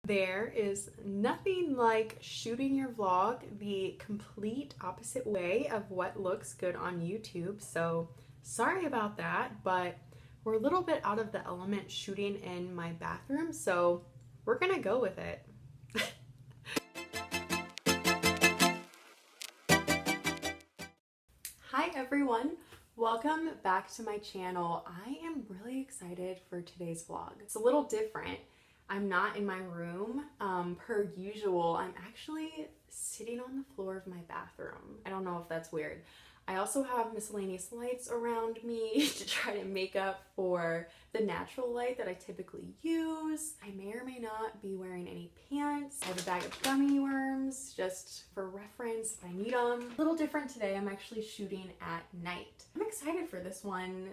There is nothing like shooting your vlog the complete opposite way of what looks good on YouTube. So sorry about that, but we're a little bit out of the element shooting in my bathroom, so we're gonna go with it. Hi everyone, welcome back to my channel. I am really excited for today's vlog. It's a little different. I'm not in my room per usual. I'm actually sitting on the floor of my bathroom. I don't know if that's weird. I also have miscellaneous lights around me to try to make up for the natural light that I typically use. I may or may not be wearing any pants. I have a bag of gummy worms just for reference if I need them. A little different today. I'm actually shooting at night. I'm excited for this one,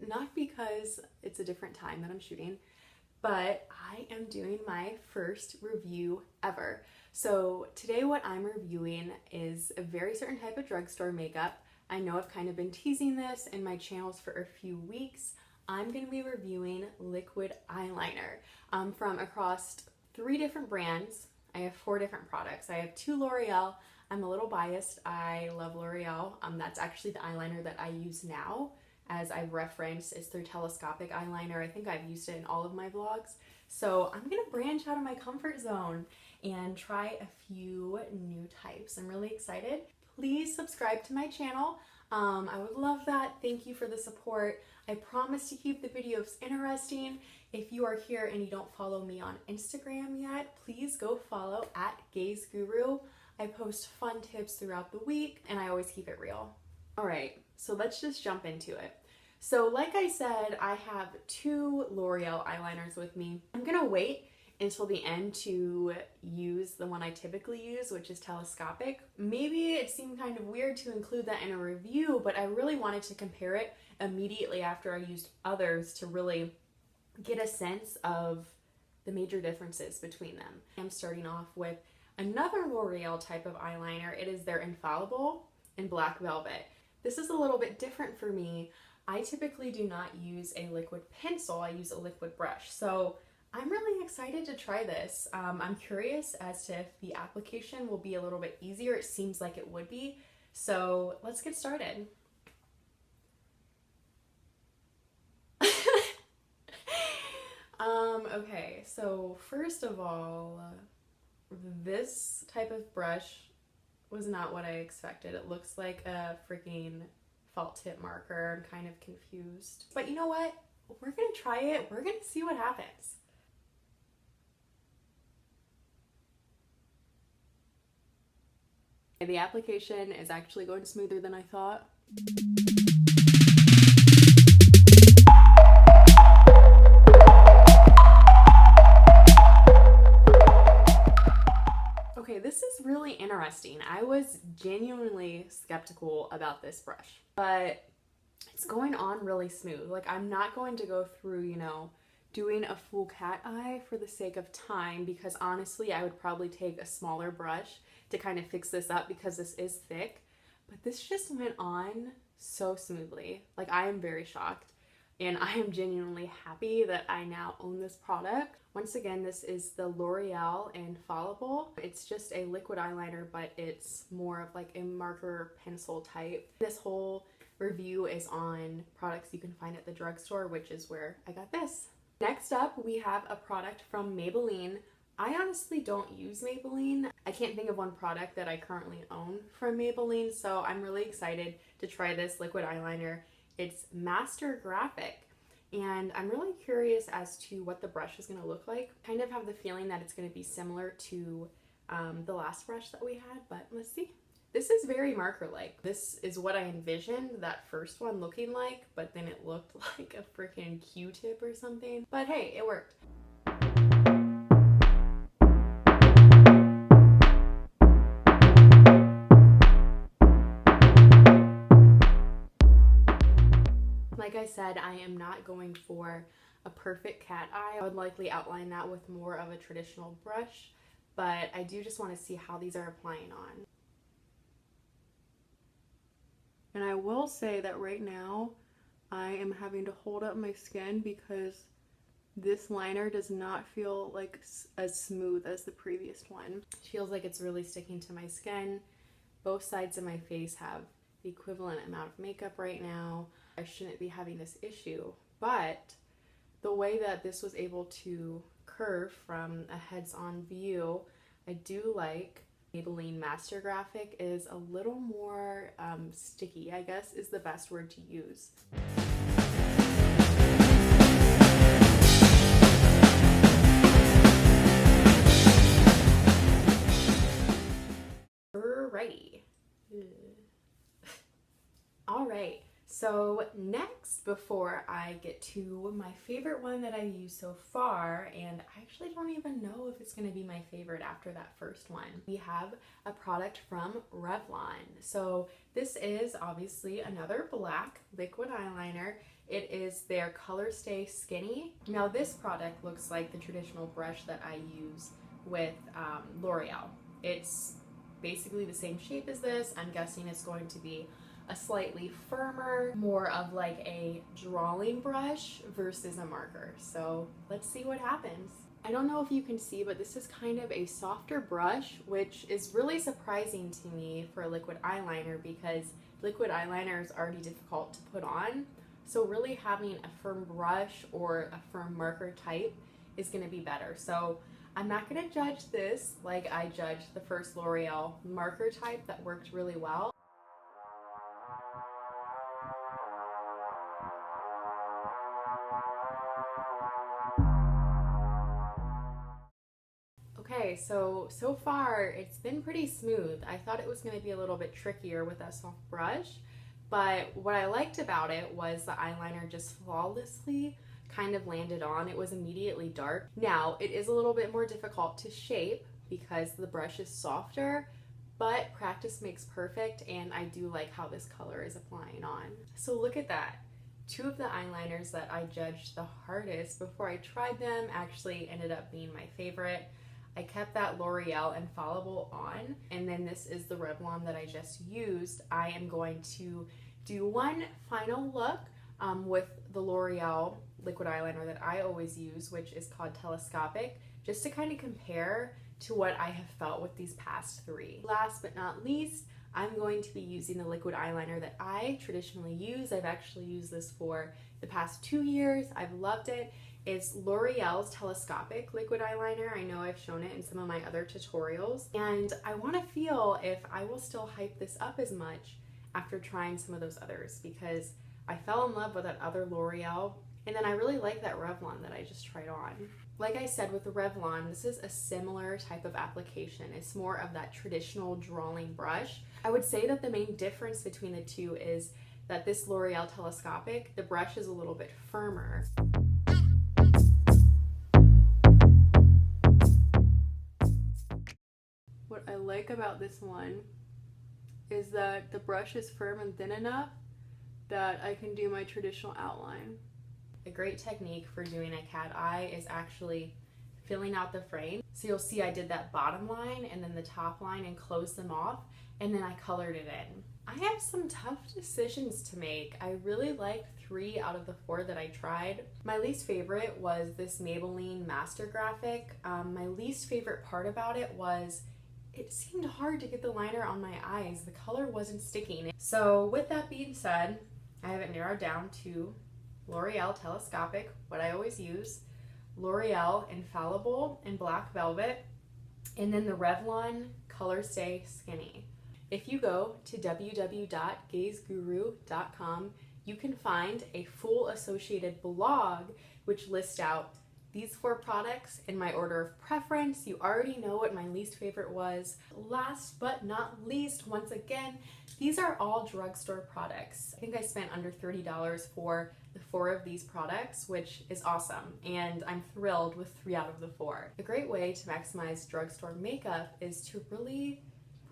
not because it's a different time that I'm shooting, but I am doing my first review ever. So today what I'm reviewing is a very certain type of drugstore makeup. I know I've kind of been teasing this in my channels for a few weeks. I'm going to be reviewing liquid eyeliner from across 3 different brands. I have 4 different products. I have 2 L'Oreal. I'm a little biased. I love L'Oreal. That's actually the eyeliner that I use now. As I've referenced, it's their telescopic eyeliner. I think I've used it in all of my vlogs. So I'm gonna branch out of my comfort zone and try a few new types. I'm really excited. Please subscribe to my channel. I would love that. Thank you for the support. I promise to keep the videos interesting. If you are here and you don't follow me on Instagram yet, please go follow at Gaze Guru. I post fun tips throughout the week and I always keep it real. All right, so let's just jump into it. So like I said, I have 2 L'Oreal eyeliners with me. I'm gonna wait until the end to use the one I typically use, which is telescopic. Maybe it seemed kind of weird to include that in a review, but I really wanted to compare it immediately after I used others to really get a sense of the major differences between them. I'm starting off with another L'Oreal type of eyeliner. It is their Infallible in Black Velvet. This is a little bit different for me. I typically do not use a liquid pencil, I use a liquid brush. So I'm really excited to try this. I'm curious as to if the application will be a little bit easier. It seems like it would be. So let's get started. Okay, so first of all, this type of brush was not what I expected. It looks like a freaking felt tip marker. I'm kind of confused. But you know what? We're gonna try it. We're gonna see what happens. The application is actually going smoother than I thought. Okay, this is really interesting. I was genuinely skeptical about this brush, but it's going on really smooth. Like, I'm not going to go through, you know, doing a full cat eye for the sake of time, because honestly, I would probably take a smaller brush to kind of fix this up because this is thick, but this just went on so smoothly. Like, I am very shocked. And I am genuinely happy that I now own this product. Once again, this is the L'Oreal Infallible. It's just a liquid eyeliner, but it's more of like a marker pencil type. This whole review is on products you can find at the drugstore, which is where I got this. Next up, we have a product from Maybelline. I honestly don't use Maybelline. I can't think of one product that I currently own from Maybelline, so I'm really excited to try this liquid eyeliner. It's Master Graphic, and I'm really curious as to what the brush is going to look like. Kind of have the feeling that it's going to be similar to the last brush that we had, but let's see. This is very marker-like. This is what I envisioned that first one looking like, but then it looked like a freaking Q-tip or something. But hey, it worked. Like I said, I am not going for a perfect cat eye. I would likely outline that with more of a traditional brush, but I do just want to see how these are applying on. And I will say that right now I am having to hold up my skin because This liner does not feel like as smooth as the previous one. It feels like it's really sticking to my skin. Both sides of my face have the equivalent amount of makeup right now. I shouldn't be having this issue, but the way that this was able to curve from a heads-on view, I do like. Maybelline Master Graphic is a little more sticky, I guess is the best word to use. Alrighty. Alright, so next, before I get to my favorite one that I've used so far, and I actually don't even know if it's going to be my favorite after that first one, we have a product from Revlon. So this is obviously another black liquid eyeliner. It is their Color Stay Skinny. Now this product looks like the traditional brush that I use with L'Oreal. It's basically the same shape as this. I'm guessing it's going to be a slightly firmer, more of like a drawing brush versus a marker. So let's see what happens. I don't know if you can see, but this is kind of a softer brush, which is really surprising to me for a liquid eyeliner because liquid eyeliner is already difficult to put on. So really having a firm brush or a firm marker type is going to be better. So I'm not going to judge this like I judged the first L'Oreal marker type that worked really well. Okay, so far it's been pretty smooth. I thought it was going to be a little bit trickier with that soft brush, but what I liked about it was the eyeliner just flawlessly kind of landed on. It was immediately dark. Now, it is a little bit more difficult to shape because the brush is softer, but practice makes perfect, and I do like how this color is applying on. So look at that. Two of the eyeliners that I judged the hardest before I tried them actually ended up being my favorite. I kept that L'Oreal Infallible on, and then this is the Revlon that I just used. I am going to do one final look with the L'Oreal liquid eyeliner that I always use, which is called Telescopic, just to kind of compare to what I have felt with these past three. Last but not least, I'm going to be using the liquid eyeliner that I traditionally use. I've actually used this for the past 2 years. I've loved it. It's L'Oreal's Telescopic liquid eyeliner. I know I've shown it in some of my other tutorials, and I want to feel if I will still hype this up as much after trying some of those others, because I fell in love with that other L'Oreal, and then I really like that Revlon that I just tried on. Like I said with the Revlon, this is a similar type of application. It's more of that traditional drawing brush. I would say that the main difference between the two is that this L'Oreal Telescopic, the brush is a little bit firmer. What I like about this one is that the brush is firm and thin enough that I can do my traditional outline. A great technique for doing a cat eye is actually filling out the frame. So you'll see I did that bottom line and then the top line and closed them off, and then I colored it in. I have some tough decisions to make. I really liked 3 out of the 4 that I tried. My least favorite was this Maybelline Master Graphic. My least favorite part about it was it seemed hard to get the liner on my eyes. The color wasn't sticking. So with that being said, I have it narrowed down to L'Oreal Telescopic, what I always use, L'Oreal Infallible in Black Velvet, and then the Revlon Color Stay Skinny. If you go to www.gazeguru.com, you can find a full associated blog which lists out these 4 products in my order of preference. You already know what my least favorite was. Last but not least, once again, these are all drugstore products. I think I spent under $30 for the 4 of these products, which is awesome, and I'm thrilled with 3 out of the 4. A great way to maximize drugstore makeup is to really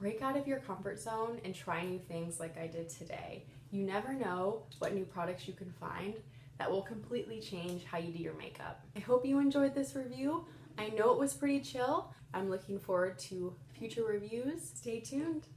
break out of your comfort zone and try new things like I did today. You never know what new products you can find that will completely change how you do your makeup. I hope you enjoyed this review. I know it was pretty chill. I'm looking forward to future reviews. Stay tuned.